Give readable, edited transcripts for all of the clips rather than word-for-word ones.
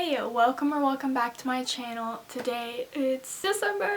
Hey, welcome back to my channel. Today it's December,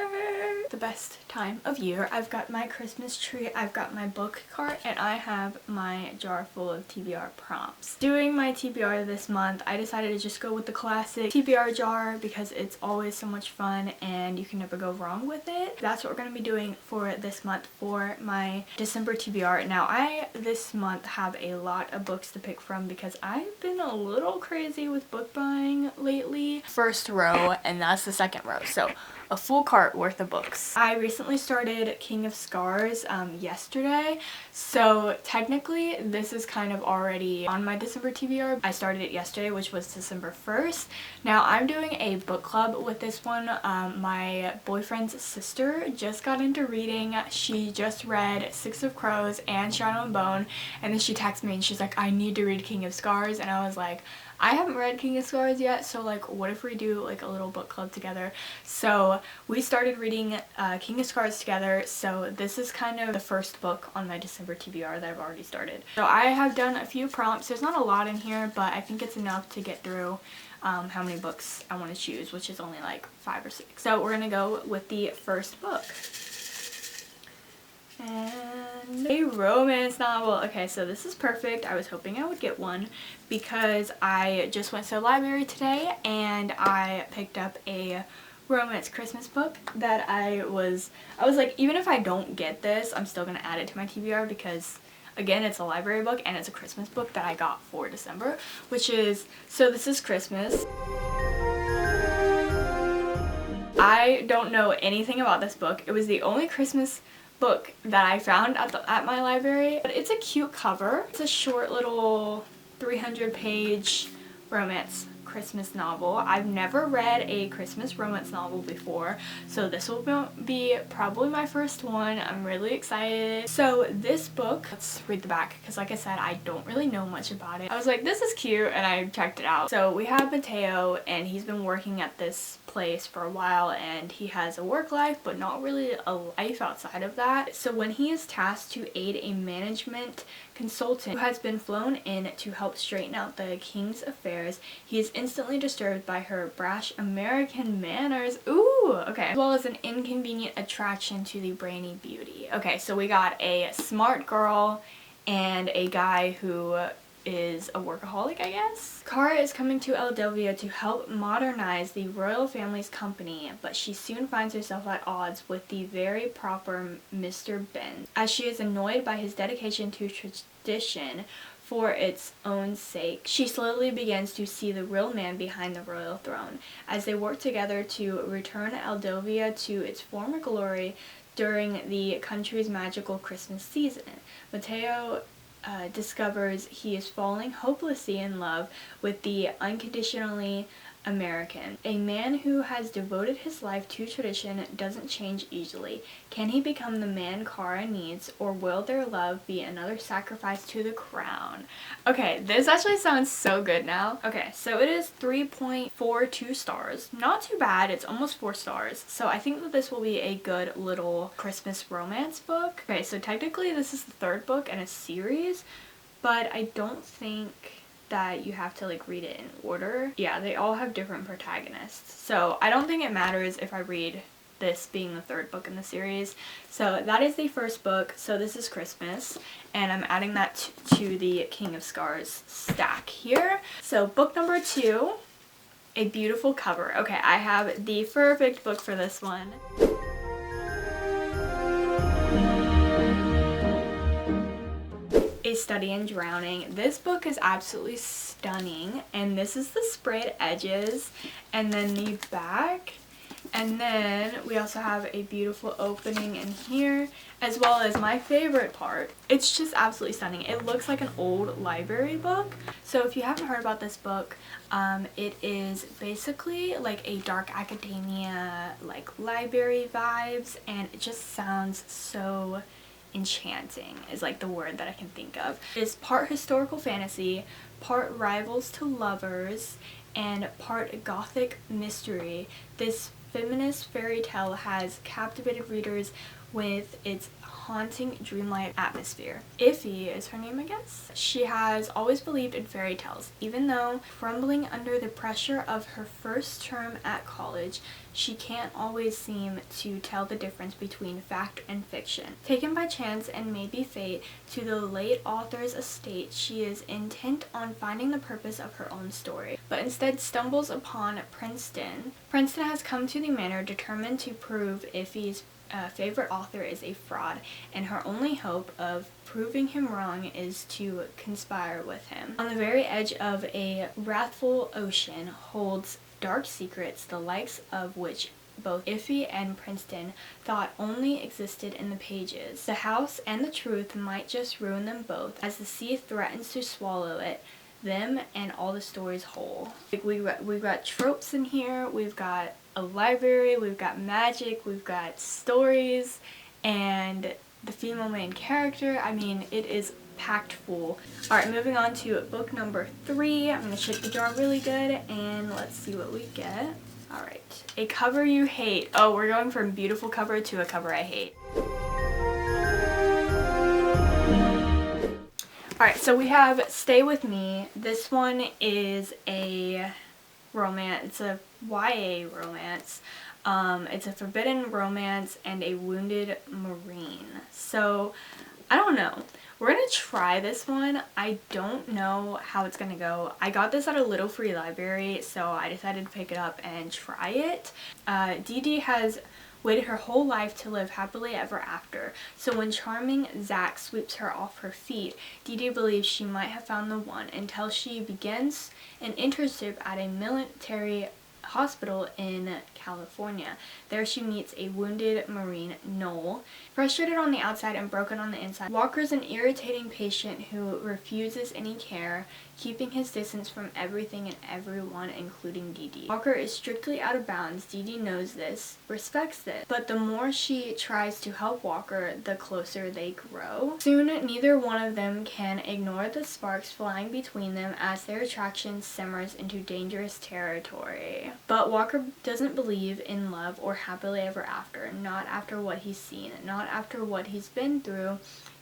the best time of year. I've got my Christmas tree, I've got my book cart, and I have my jar full of TBR prompts. Doing my TBR this month, I decided to just go with the classic TBR jar because it's always so much fun and you can never go wrong with it. That's what we're going to be doing for this month for my December TBR. Now this month have a lot of books to pick from because I've been a little crazy with book buying lately. First row, and that's the second row, so a full cart worth of books. I recently started King of Scars yesterday, so technically this is kind of already on my December TBR. I started it yesterday, which was December 1st. Now I'm doing a book club with this one. My boyfriend's sister just got into reading. She just read Six of Crows and Shadow and Bone, and then she texted me and she's like, I need to read King of Scars, and I was like, I haven't read King of Scars yet, so like what if we do like a little book club together? So we started reading King of Scars together, so this is kind of the first book on my December TBR that I've already started. So I have done a few prompts. There's not a lot in here, but I think it's enough to get through how many books I want to choose, which is only like 5 or 6. So we're gonna go with the first book. And a romance novel. Okay, so this is perfect. I was hoping I would get one because I just went to the library today and I picked up a romance Christmas book that I was like, even if I don't get this, I'm still gonna add it to my TBR because again, it's a library book and it's a Christmas book that I got for December, which is, so this is Christmas. I don't know anything about this book. It was the only Christmas book that I found at my library, but it's a cute cover. It's a short little 300-page romance Christmas novel. I've never read a Christmas romance novel before, so this will be probably my first one. I'm really excited. So this book, let's read the back because like I said, I don't really know much about it. I was like, this is cute, and I checked it out. So we have Mateo, and he's been working at this place for a while, and he has a work life but not really a life outside of that. So when he is tasked to aid a management consultant who has been flown in to help straighten out the king's affairs, he is instantly disturbed by her brash American manners, okay, as well as an inconvenient attraction to the brainy beauty. Okay, so we got a smart girl and a guy who is a workaholic, I guess. Kara is coming to Eldovia to help modernize the royal family's company, but she soon finds herself at odds with the very proper Mr. Ben, as she is annoyed by his dedication to tradition for its own sake. She slowly begins to see the real man behind the royal throne, as they work together to return Eldovia to its former glory during the country's magical Christmas season. Mateo discovers he is falling hopelessly in love with the unconditionally American. A man who has devoted his life to tradition doesn't change easily. Can he become the man Kara needs, or will their love be another sacrifice to the crown? Okay, this actually sounds so good now. Okay, so it is 3.42 stars. Not too bad. It's almost 4 stars. So I think that this will be a good little Christmas romance book. Okay, so technically this is the 3rd book in a series, but I don't think that you have to like read it in order. Yeah, they all have different protagonists, so I don't think it matters if I read this being the 3rd book in the series. So that is the first book. So this is Christmas, and I'm adding that to the King of Scars stack here. So book number 2, a beautiful cover. Okay, I have the perfect book for this one. A Study in Drowning. This book is absolutely stunning, and this is the sprayed edges and then the back, and then we also have a beautiful opening in here, as well as my favorite part. It's just absolutely stunning. It looks like an old library book. So if you haven't heard about this book, it is basically like a dark academia, like library vibes, and it just sounds so enchanting is like the word that I can think of. It is part historical fantasy, part rivals to lovers, and part gothic mystery. This feminist fairy tale has captivated readers with its haunting dreamlike atmosphere. Iffy is her name, I guess. She has always believed in fairy tales. Even though crumbling under the pressure of her first term at college, she can't always seem to tell the difference between fact and fiction. Taken by chance and maybe fate to the late author's estate, she is intent on finding the purpose of her own story, but instead stumbles upon Princeton. Princeton has come to the manor determined to prove Iffy's favorite author is a fraud, and her only hope of proving him wrong is to conspire with him. On the very edge of a wrathful ocean holds dark secrets, the likes of which both Iffy and Princeton thought only existed in the pages. The house and the truth might just ruin them both, as the sea threatens to swallow it, them and all the stories whole. Like we've got tropes in here, we've got a library, we've got magic, we've got stories, and the female main character. I mean, it is packed full. Alright, moving on to book number 3. I'm going to shake the jar really good and let's see what we get. Alright, a cover you hate. Oh, we're going from beautiful cover to a cover I hate. Alright, so we have Stay With Me. This one is a romance. It's a YA romance. It's a forbidden romance and a wounded Marine. So, I don't know. We're going to try this one. I don't know how it's going to go. I got this at a little free library, so I decided to pick it up and try it. Dee Dee has waited her whole life to live happily ever after. So when charming Zach sweeps her off her feet, Dee Dee believes she might have found the one until she begins an internship at a military hospital in California. There she meets a wounded Marine, Noel. Frustrated on the outside and broken on the inside, Walker's an irritating patient who refuses any care, keeping his distance from everything and everyone, including Dee Dee. Walker is strictly out of bounds. Dee Dee knows this, respects this, but the more she tries to help Walker, the closer they grow. Soon, neither one of them can ignore the sparks flying between them as their attraction simmers into dangerous territory. But Walker doesn't believe in love or happily ever after, not after what he's seen, not after what he's been through.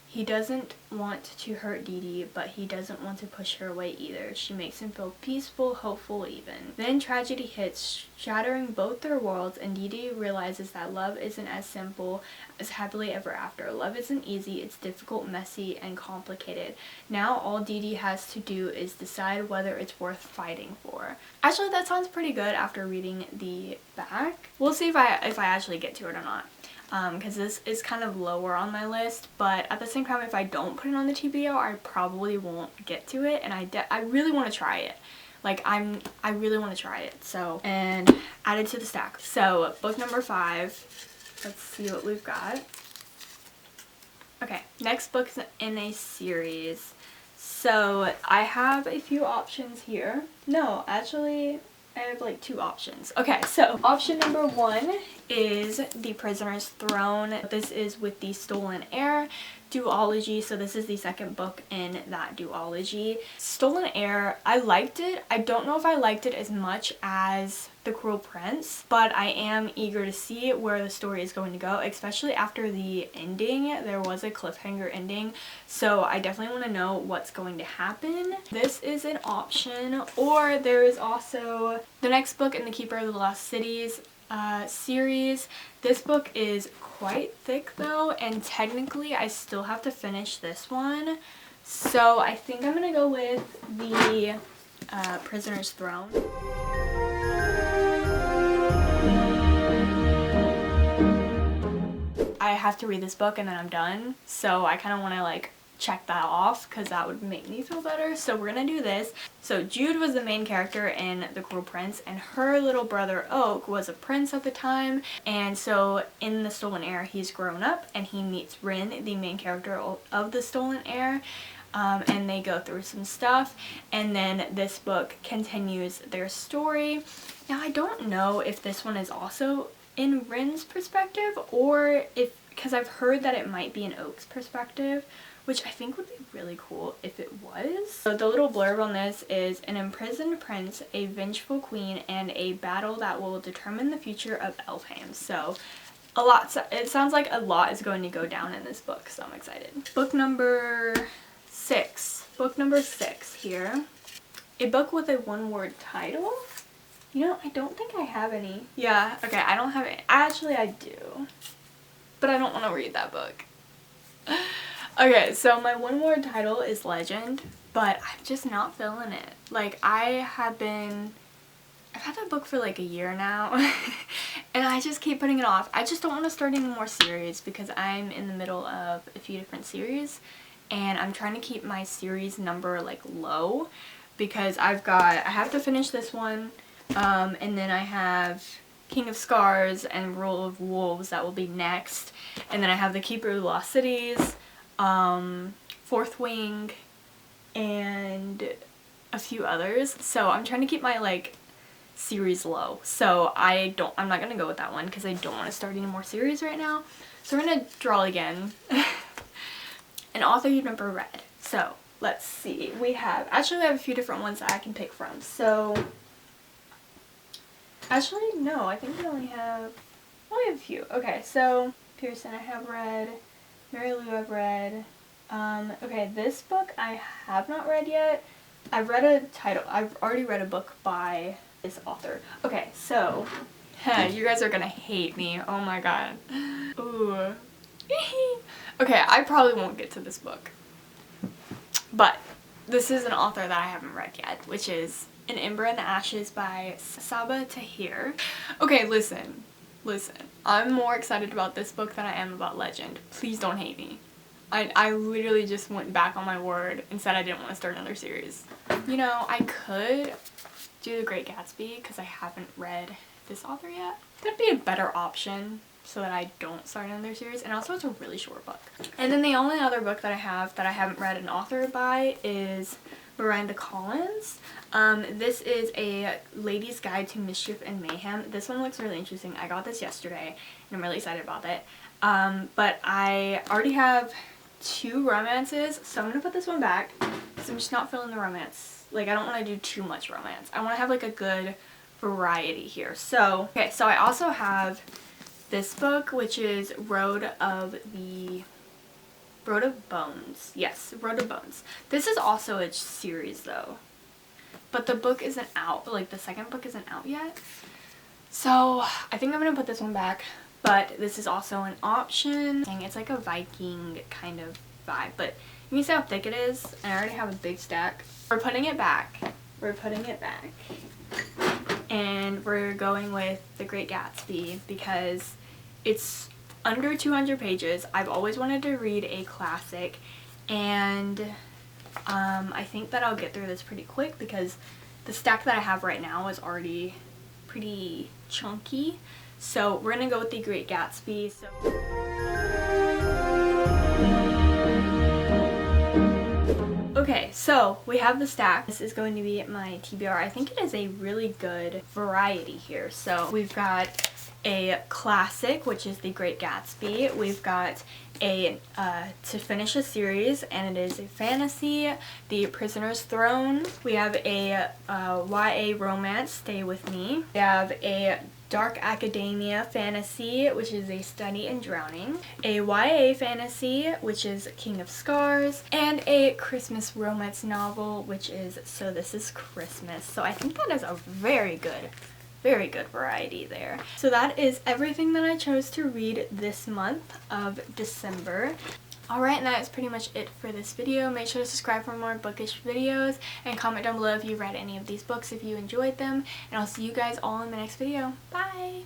He doesn't want to hurt Dee Dee, but he doesn't want to push her away either. She makes him feel peaceful, hopeful even. Then tragedy hits, shattering both their worlds, and Dee Dee realizes that love isn't as simple as happily ever after. Love isn't easy, it's difficult, messy, and complicated. Now all Dee Dee has to do is decide whether it's worth fighting for. Actually, that sounds pretty good after reading the back. We'll see if I actually get to it or not. Because this is kind of lower on my list, but at the same time, if I don't put it on the TBR, I probably won't get to it, and I really want to try it. Like, I really want to try it, so, and add it to the stack. So, book number 5, let's see what we've got. Okay, next book's in a series. So, I have a few options here. No, actually, I have like 2 options. Okay, so option number 1 is The Prisoner's Throne. This is with the Stolen Heir duology, so this is the second book in that duology. Stolen Heir, I liked it. I don't know if I liked it as much as The Cruel Prince, but I am eager to see where the story is going to go, especially after the ending. There was a cliffhanger ending, so I definitely want to know what's going to happen. This is an option, or there is also the next book in the Keeper of the Lost Cities series. This book is quite thick though, and technically I still have to finish this one, so I think I'm gonna go with the Prisoner's Throne. I have to read this book and then I'm done, so I kind of want to like check that off because that would make me feel better. So we're gonna do this. So Jude was the main character in The Cruel Prince, and her little brother Oak was a prince at the time, and so in The Stolen Heir he's grown up and he meets Rin, the main character of The Stolen Heir, and they go through some stuff, and then this book continues their story. Now I don't know if this one is also in Rin's perspective, or if, because I've heard that it might be in Oak's perspective, which I think would be really cool if it was. So the little blurb on this is: an imprisoned prince, a vengeful queen, and a battle that will determine the future of Elfham. So a lot. It sounds like a lot is going to go down in this book, so I'm excited. Book number 6. Book number 6 here. A book with a one-word title. You know, I don't think I have any. Yeah, okay, I don't have it. Actually, I do. But I don't want to read that book. Okay, so my one-word title is Legend, but I'm just not feeling it. Like, I've had that book for like a year now, and I just keep putting it off. I just don't want to start any more series because I'm in the middle of a few different series, and I'm trying to keep my series number like low because I have to finish this one, and then I have King of Scars and Rule of Wolves that will be next, and then I have The Keeper of the Lost Cities, Fourth Wing, and a few others. So I'm trying to keep my like series low. So I'm not gonna go with that one because I don't want to start any more series right now. So we're gonna draw again. An author you've never read. So let's see. We have a few different ones that I can pick from. So actually no, I think we only have a few. Okay, so Pearson I have read, Mary Lou I've read. Okay, this book I have not read yet. I've already read a book by this author. Okay, so you guys are gonna hate me. Oh my god. Ooh. Okay, I probably won't get to this book. But this is an author that I haven't read yet, which is An Ember in the Ashes by Saba Tahir. Okay, listen. I'm more excited about this book than I am about Legend. Please don't hate me. I literally just went back on my word and said I didn't want to start another series. You know, I could do The Great Gatsby because I haven't read this author yet. That'd be a better option so that I don't start another series. And also it's a really short book. And then the only other book that I haven't read an author by is Miranda Collins. This is a Lady's Guide to Mischief and Mayhem. This one looks really interesting. I got this yesterday and I'm really excited about it. But I already have 2 romances, so I'm gonna put this one back because I'm just not feeling the romance. Like, I don't want to do too much romance. I want to have like a good variety here. So, okay, so I also have this book, which is Road of Bones. Yes, Road of Bones. This is also a series though, but the book isn't out. Like, the second book isn't out yet. So I think I'm gonna put this one back. But this is also an option. It's like a Viking kind of vibe. But you can see how thick it is. And I already have a big stack. We're putting it back. And we're going with The Great Gatsby because it's under 200 pages. I've always wanted to read a classic. And I think that I'll get through this pretty quick because the stack that I have right now is already pretty chunky. So we're gonna go with The Great Gatsby. Okay, so we have the stack. This is going to be my TBR. I think it is a really good variety here. So we've got a classic, which is The Great Gatsby. We've got a to finish a series, and it is a fantasy, The Prisoner's Throne. We have a YA romance, Stay With Me. We have a dark academia fantasy, which is A Study in Drowning, a YA fantasy, which is King of Scars, and a Christmas romance novel, which is So This Is Christmas. So I think that is a very good variety there. So that is everything that I chose to read this month of December. Alright, and that is pretty much it for this video. Make sure to subscribe for more bookish videos and comment down below if you read any of these books, if you enjoyed them. And I'll see you guys all in the next video. Bye!